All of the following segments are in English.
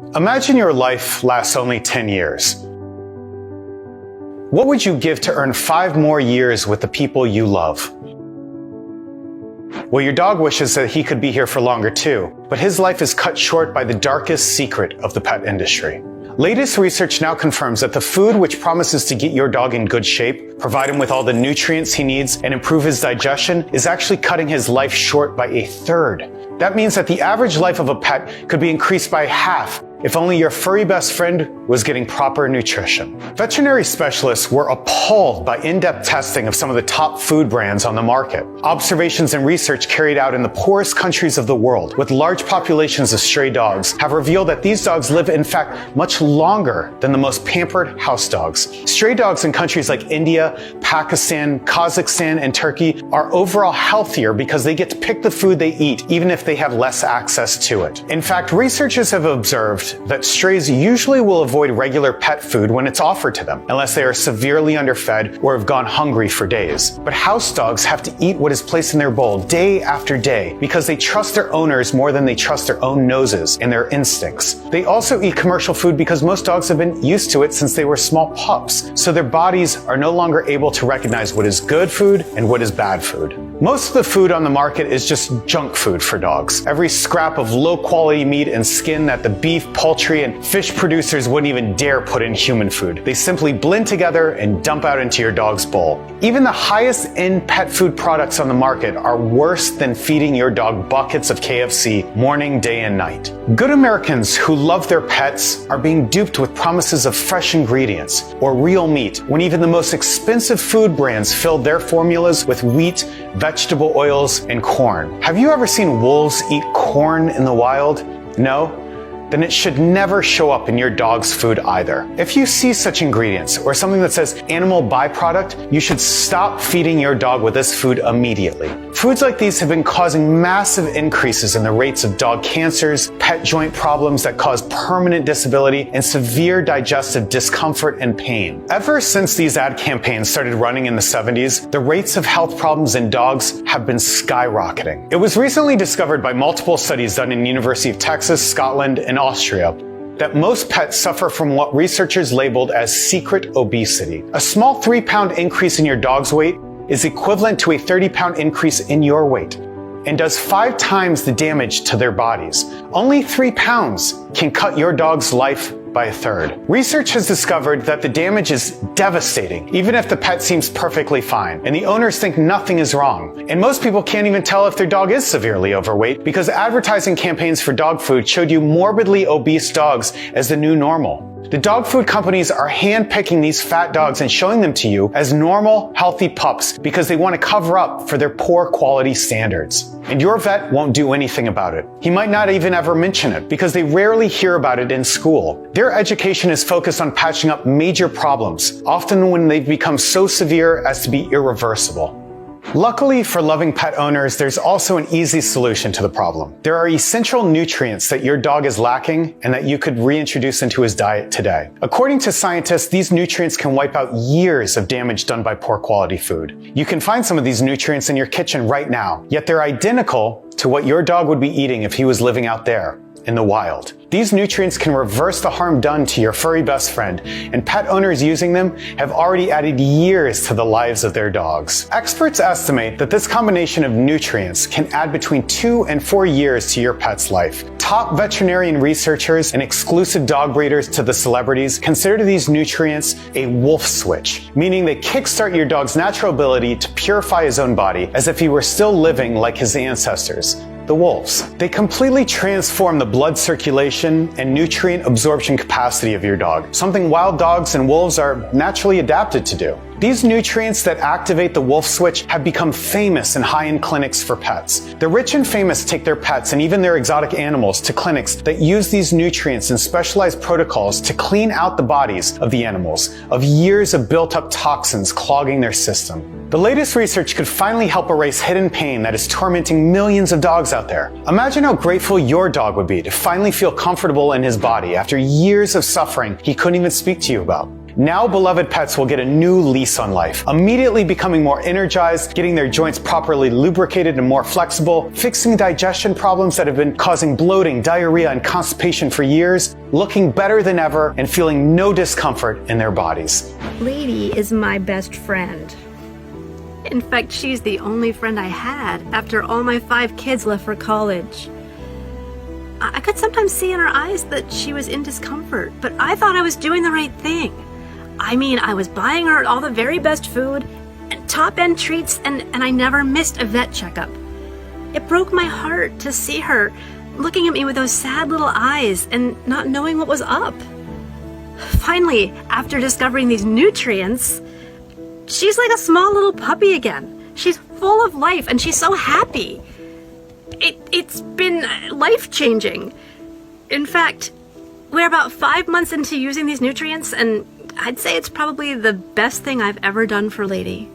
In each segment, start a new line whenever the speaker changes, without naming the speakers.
Imagine your life lasts only 10 years. What would you give to earn 5 more years with the people you love? Well, your dog wishes that he could be here for longer too, but his life is cut short by the darkest secret of the pet industry. Latest research now confirms that the food which promises to get your dog in good shape, provide him with all the nutrients he needs, and improve his digestion is actually cutting his life short by 1/3. That means that the average life of a pet could be increased by half if only your furry best friend was getting proper nutrition. Veterinary specialists were appalled by in-depth testing of some of the top food brands on the market. Observations and research carried out in the poorest countries of the world with large populations of stray dogs have revealed that these dogs live in fact much longer than the most pampered house dogs. Stray dogs in countries like India, Pakistan, Kazakhstan, and Turkey are overall healthier because they get to pick the food they eat even if they have less access to it. In fact, researchers have observed that strays usually will avoid regular pet food when it's offered to them, unless they are severely underfed or have gone hungry for days. But house dogs have to eat what is placed in their bowl day after day because they trust their owners more than they trust their own noses and their instincts. They also eat commercial food because most dogs have been used to it since they were small pups, so their bodies are no longer able to recognize what is good food and what is bad food. Most of the food on the market is just junk food for dogs. Every scrap of low-quality meat and skin that the beef, poultry, and fish producers wouldn't even dare put in human food. They simply blend together and dump out into your dog's bowl. Even the highest-end pet food products on the market are worse than feeding your dog buckets of KFC morning, day, and night. Good Americans who love their pets are being duped with promises of fresh ingredients or real meat when even the most expensive food brands filled their formulas with wheat, vegetable oils, and corn. Have you ever seen wolves eat corn in the wild? No? Then it should never show up in your dog's food either. If you see such ingredients or something that says animal byproduct, you should stop feeding your dog with this food immediately. Foods like these have been causing massive increases in the rates of dog cancers, pet joint problems that cause permanent disability, and severe digestive discomfort and pain. Ever since these ad campaigns started running in the 70s, the rates of health problems in dogs have been skyrocketing. It was recently discovered by multiple studies done in University of Texas, Scotland, and Austria that most pets suffer from what researchers labeled as secret obesity. A small 3-pound increase in your dog's weight is equivalent to a 30-pound increase in your weight and does 5 times the damage to their bodies. Only 3 pounds can cut your dog's life by 1/3. Research has discovered that the damage is devastating, even if the pet seems perfectly fine, and the owners think nothing is wrong. And most people can't even tell if their dog is severely overweight because advertising campaigns for dog food showed you morbidly obese dogs as the new normal. The dog food companies are hand-picking these fat dogs and showing them to you as normal, healthy pups because they want to cover up for their poor quality standards. And your vet won't do anything about it. He might not even ever mention it because they rarely hear about it in school. Their education is focused on patching up major problems, often when they've become so severe as to be irreversible. Luckily for loving pet owners, there's also an easy solution to the problem. There are essential nutrients that your dog is lacking and that you could reintroduce into his diet today. According to scientists, these nutrients can wipe out years of damage done by poor quality food. You can find some of these nutrients in your kitchen right now, yet they're identical to what your dog would be eating if he was living out there in the wild. These nutrients can reverse the harm done to your furry best friend, and pet owners using them have already added years to the lives of their dogs. Experts estimate that this combination of nutrients can add between 2 and 4 years to your pet's life. Top veterinarian researchers and exclusive dog breeders to the celebrities consider these nutrients a wolf switch, meaning they kickstart your dog's natural ability to purify his own body as if he were still living like his ancestors, the wolves. They completely transform the blood circulation and nutrient absorption capacity of your dog, something wild dogs and wolves are naturally adapted to do. These nutrients that activate the wolf switch have become famous in high-end clinics for pets. The rich and famous take their pets and even their exotic animals to clinics that use these nutrients in specialized protocols to clean out the bodies of the animals of years of built-up toxins clogging their system. The latest research could finally help erase hidden pain that is tormenting millions of dogs out there. Imagine how grateful your dog would be to finally feel comfortable in his body after years of suffering he couldn't even speak to you about. Now beloved pets will get a new lease on life, immediately becoming more energized, getting their joints properly lubricated and more flexible, fixing digestion problems that have been causing bloating, diarrhea, and constipation for years, looking better than ever, and feeling no discomfort in their bodies.
Lady is my best friend. In fact, she's the only friend I had after all my 5 kids left for college. I could sometimes see in her eyes that she was in discomfort, but I thought I was doing the right thing. I mean, I was buying her all the very best food, top-end treats, and I never missed a vet checkup. It broke my heart to see her looking at me with those sad little eyes and not knowing what was up. Finally, after discovering these nutrients, she's like a small little puppy again. She's full of life and she's so happy. It's been life-changing. In fact, we're about 5 months into using these nutrients, and I'd say it's probably the best thing I've ever done for Lady.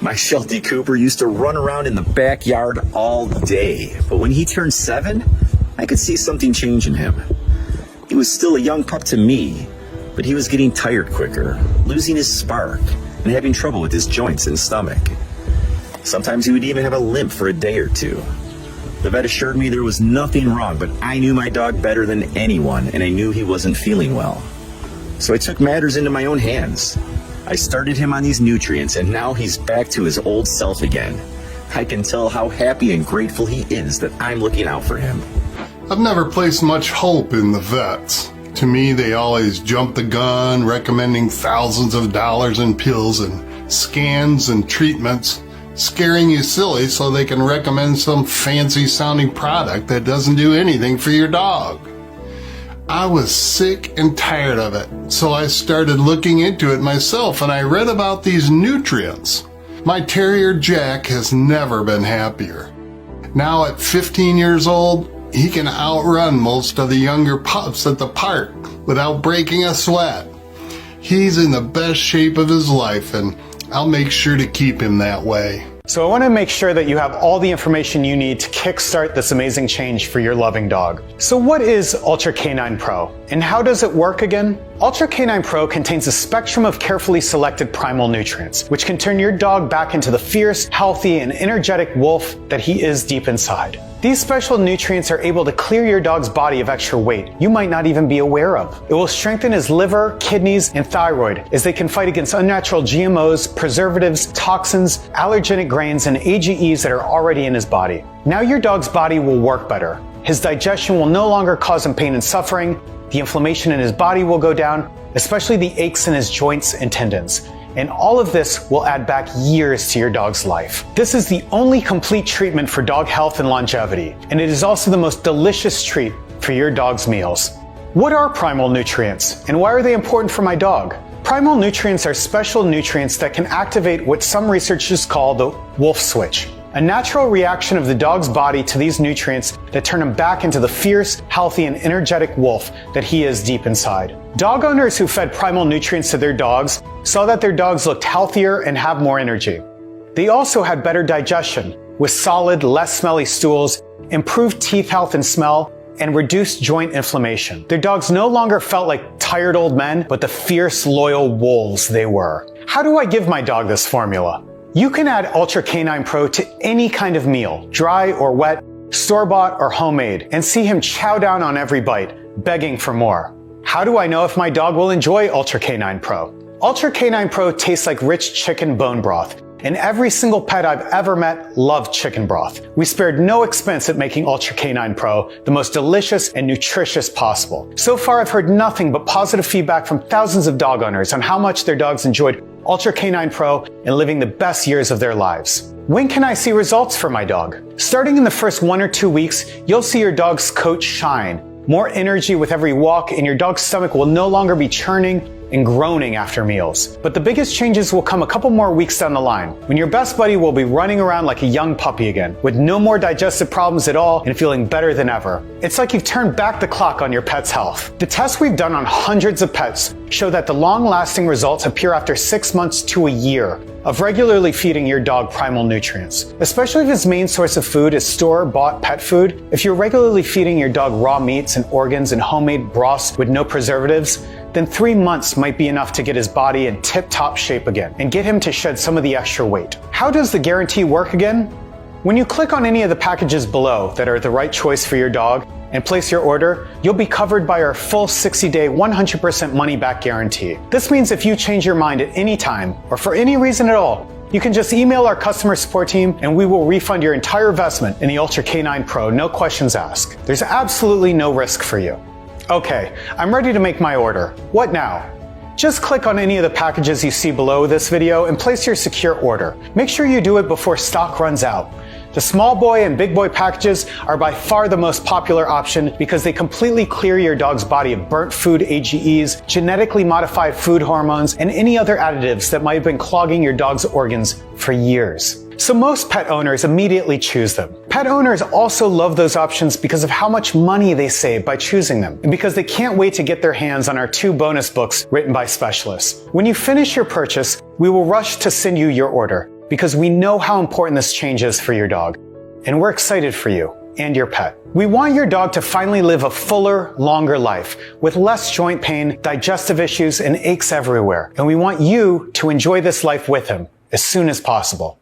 My Sheltie Cooper used to run around in the backyard all day, but when he turned 7, I could see something change in him. He was still a young pup to me, but he was getting tired quicker, losing his spark, and having trouble with his joints and stomach. Sometimes he would even have a limp for a day or two. The vet assured me there was nothing wrong, but I knew my dog better than anyone, and I knew he wasn't feeling well. So I took matters into my own hands. I started him on these nutrients, and now he's back to his old self again. I can tell how happy and grateful he is that I'm looking out for him.
I've never placed much hope in the vets. To me, they always jump the gun, recommending thousands of dollars in pills and scans and treatments, scaring you silly so they can recommend some fancy sounding product that doesn't do anything for your dog. I was sick and tired of it, so I started looking into it myself, and I read about these nutrients. My terrier Jack has never been happier. Now at 15 years old, he can outrun most of the younger pups at the park without breaking a sweat. He's in the best shape of his life, and I'll make sure to keep him that way.
So I want to make sure that you have all the information you need to kickstart this amazing change for your loving dog. So what is Ultrak9Pro, and how does it work again? Ultrak9Pro contains a spectrum of carefully selected primal nutrients, which can turn your dog back into the fierce, healthy, and energetic wolf that he is deep inside. These special nutrients are able to clear your dog's body of extra weight you might not even be aware of. It will strengthen his liver, kidneys, and thyroid as they can fight against unnatural GMOs, preservatives, toxins, allergenic grains, and AGEs that are already in his body. Now your dog's body will work better. His digestion will no longer cause him pain and suffering. The inflammation in his body will go down, especially the aches in his joints and tendons. And all of this will add back years to your dog's life. This is the only complete treatment for dog health and longevity, and it is also the most delicious treat for your dog's meals. What are primal nutrients, and why are they important for my dog? Primal nutrients are special nutrients that can activate what some researchers call the wolf switch, a natural reaction of the dog's body to these nutrients that turn him back into the fierce, healthy, and energetic wolf that he is deep inside. Dog owners who fed primal nutrients to their dogs saw that their dogs looked healthier and have more energy. They also had better digestion, with solid, less smelly stools, improved teeth health and smell, and reduced joint inflammation. Their dogs no longer felt like tired old men, but the fierce, loyal wolves they were. How do I give my dog this formula? You can add Ultrak9Pro to any kind of meal, dry or wet, store-bought or homemade, and see him chow down on every bite, begging for more. How do I know if my dog will enjoy Ultrak9Pro? Ultrak9Pro tastes like rich chicken bone broth, and every single pet I've ever met loved chicken broth. We spared no expense at making Ultrak9Pro the most delicious and nutritious possible. So far, I've heard nothing but positive feedback from thousands of dog owners on how much their dogs enjoyed Ultrak9Pro and living the best years of their lives. When can I see results for my dog? Starting in the first 1 or 2 weeks, you'll see your dog's coat shine, more energy with every walk, and your dog's stomach will no longer be churning and groaning after meals. But the biggest changes will come a couple more weeks down the line, when your best buddy will be running around like a young puppy again, with no more digestive problems at all and feeling better than ever. It's like you've turned back the clock on your pet's health. The tests we've done on hundreds of pets show that the long-lasting results appear after 6 months to a year, of regularly feeding your dog primal nutrients. Especially if his main source of food is store-bought pet food, if you're regularly feeding your dog raw meats and organs and homemade broths with no preservatives, then 3 months might be enough to get his body in tip-top shape again and get him to shed some of the extra weight. How does the guarantee work again? When you click on any of the packages below that are the right choice for your dog and place your order, you'll be covered by our full 60-day 100% money-back guarantee. This means if you change your mind at any time or for any reason at all, you can just email our customer support team and we will refund your entire investment in the Ultrak9Pro, no questions asked. There's absolutely no risk for you. Okay, I'm ready to make my order. What now? Just click on any of the packages you see below this video and place your secure order. Make sure you do it before stock runs out. The small boy and big boy packages are by far the most popular option because they completely clear your dog's body of burnt food AGEs, genetically modified food hormones, and any other additives that might have been clogging your dog's organs for years. So most pet owners immediately choose them. Pet owners also love those options because of how much money they save by choosing them, and because they can't wait to get their hands on our 2 bonus books written by specialists. When you finish your purchase, we will rush to send you your order, because we know how important this change is for your dog. And we're excited for you and your pet. We want your dog to finally live a fuller, longer life with less joint pain, digestive issues, and aches everywhere. And we want you to enjoy this life with him as soon as possible.